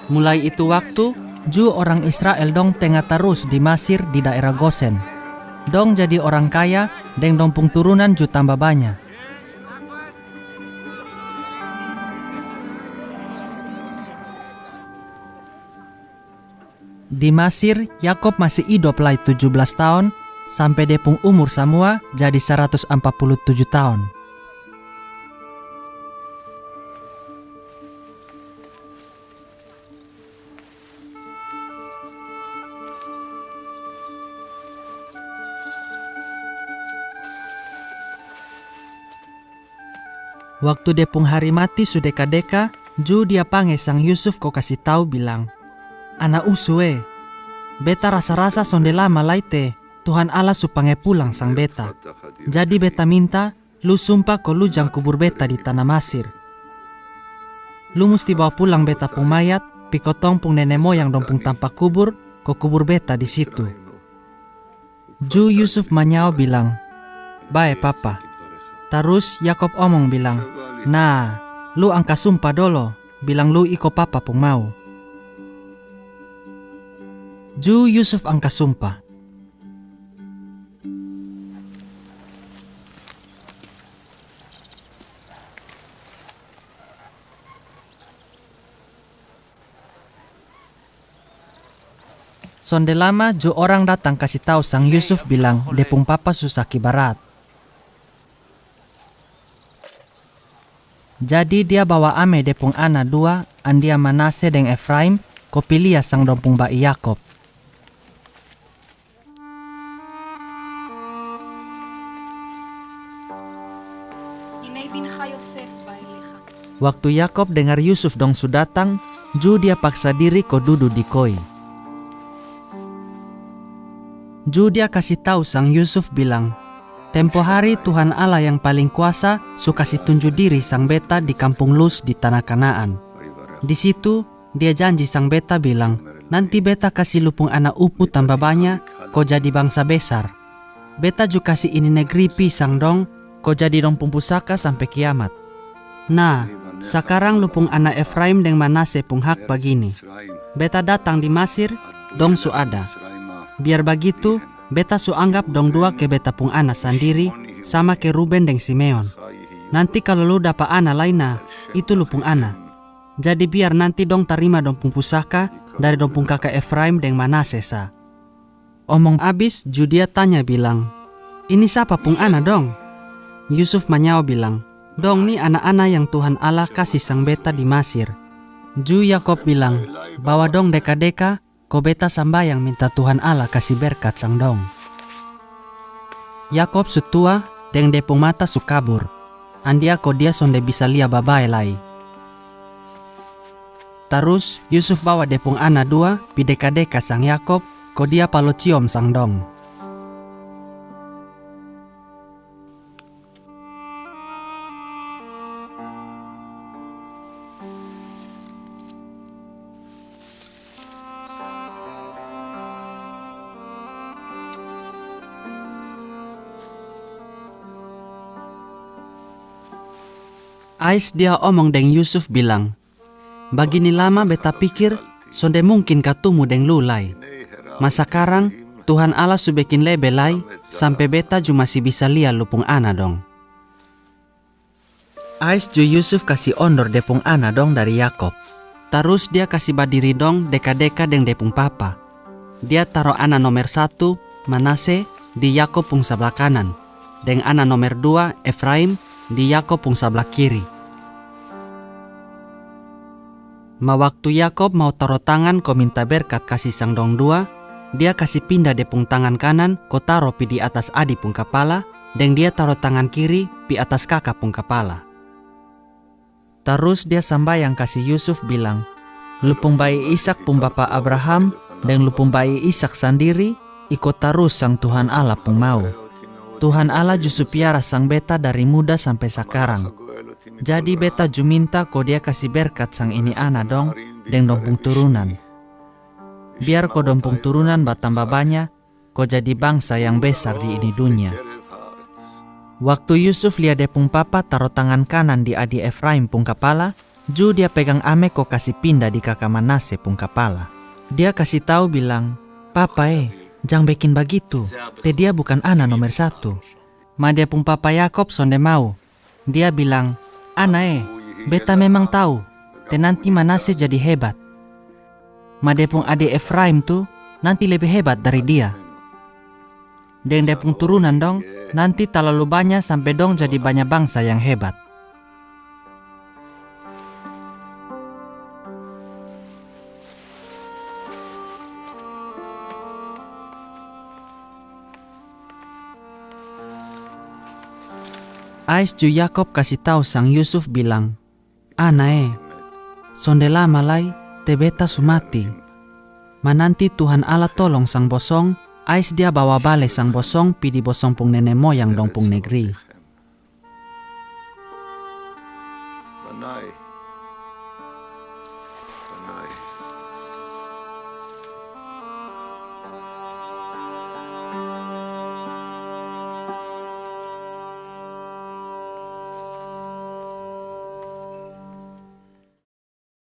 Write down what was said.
Mulai itu waktu, Ju orang Israel dong tengah terus di Mesir di daerah Gosen. Dong jadi orang kaya, deng dompung turunan Ju tambah banyak. Di Mesir, Yakob masih hidup lai 17 tahun, sampai depung umur semua jadi 147 tahun. Waktu depung hari mati sudah kadeka, Ju dia panggil sang Yusuf ko kasih tahu bilang, "Anak usue, beta rasa-rasa sonde lama laite, Tuhan Allah supange pulang sang beta. Jadi beta minta, lu sumpah ko lu jang kubur beta di tanah Mesir. Lu musti bawa pulang beta pung mayat, pikotong pung nenek moyang dong pung tampak kubur, ko kubur beta di situ." Ju Yusuf manyao bilang, "Bae papa." Terus Yakob omong bilang, "Nah, lu angka sumpah dolo, bilang lu iko papa pung mau." Ju Yusuf angka sumpah. Sonde lama Ju orang datang kasih tahu sang Yusuf bilang depung papa susah kibarat. Jadi dia bawa ame depung ana dua, andia Manase deng Efraim, ko pilia sang dompung bai Yakob. Waktu Yakob dengar Yusuf dong su datang, Ju dia paksa diri ko duduk di koi. Ju dia kasih tahu sang Yusuf bilang, "Tempo hari Tuhan Allah yang paling kuasa su kasih tunjuk diri sang beta di kampung Luz di tanah Kanaan. Di situ dia janji sang beta bilang, nanti beta kasih lupung anak upu tambah banyak, ko jadi bangsa besar. Beta juga kasih ini negeri pisang dong, ko jadi dong pung pusaka sampai kiamat. Nah, sekarang lupung anak Efraim deng Manase pung hak begini. Beta datang di Mesir, dong su ada. Biar begitu, beta su anggap dong dua ke beta pung anak sendiri, sama ke Ruben deng Simeon. Nanti kalau lu dapat anak lainnya, itu lu pung anak. Jadi biar nanti dong terima dong pung pusaka dari dong pung kakak Efraim deng Manase sa." Omong abis, Judia tanya bilang, "Ini siapa pung anak dong?" Yusuf manyao bilang, "Dong nih anak-anak yang Tuhan Allah kasih sang beta di Mesir." Ju Yakob bilang, "Bawa dong deka-deka, ko beta sambayang minta Tuhan Allah kasih berkat sang dong." Yakob su tua, deng depung mata su kabur. Andia ko dia sonde bisa lia babae lai. Terus Yusuf bawa depung anak dua, pi deka-deka sang Yakob, ko dia palo ciom sang dong. Ais dia omong deng Yusuf bilang, "Bagini lama beta pikir sonde mungkin katumu deng lulai. Mas sekarang Tuhan Allah su bikin lebe lai sampai beta ju masih bisa lihat lupung ana dong." Ais ju Yusuf kasih ondor depung ana dong dari Yakob. Terus dia kasih badiri dong deka-deka deng depung papa. Dia taruh ana nomor 1, Manase, di Yakob pung sebelah kanan, deng ana nomor 2, Efraim, di Yakob pung sebelah kiri. Ma waktu Yakob mau taruh tangan ko minta berkat kasih sang dong dua, dia kasih pindah depung tangan kanan ko taruh pi di atas adi pung kepala, deng dia taruh tangan kiri pi atas kakak pung kepala. Terus dia sambayang kasih Yusuf bilang, "Lupung bayi Ishak pung bapa Abraham, deng lupung bayi Ishak sendiri, ikut terus sang Tuhan Allah pung mau. Tuhan Allah justru piara sang beta dari muda sampai sekarang. Jadi beta ju minta ko dia kasih berkat sang ini ana dong, deng dompung turunan. Biar ko dompung turunan bertambah banyak, ko jadi bangsa yang besar di ini dunia." Waktu Yusuf lihat dia pung papa taruh tangan kanan di adi Efraim pung kepala, Ju dia pegang ame kok kasih pindah di kakak Manase pung kepala. Dia kasih tahu bilang, "Papa jangan bikin begitu. Te dia bukan anak nomor 1. Ma dia pung papa Yakob sonde mau. Dia bilang, "Ana beta memang tahu, te nanti Manase jadi hebat. Ma dia pung ade Efraim tuh nanti lebih hebat dari dia. Dan dia pung turunan dong, nanti terlalu banyak sampai dong jadi banyak bangsa yang hebat." Ais ju Yakob kasih tahu sang Yusuf bilang, "Ana sonde lama lai te beta sumati. Ma nanti Tuhan Allah tolong sang bosong, ais dia bawa bale sang bosong pi di bosong pung nenek moyang dong pung negeri."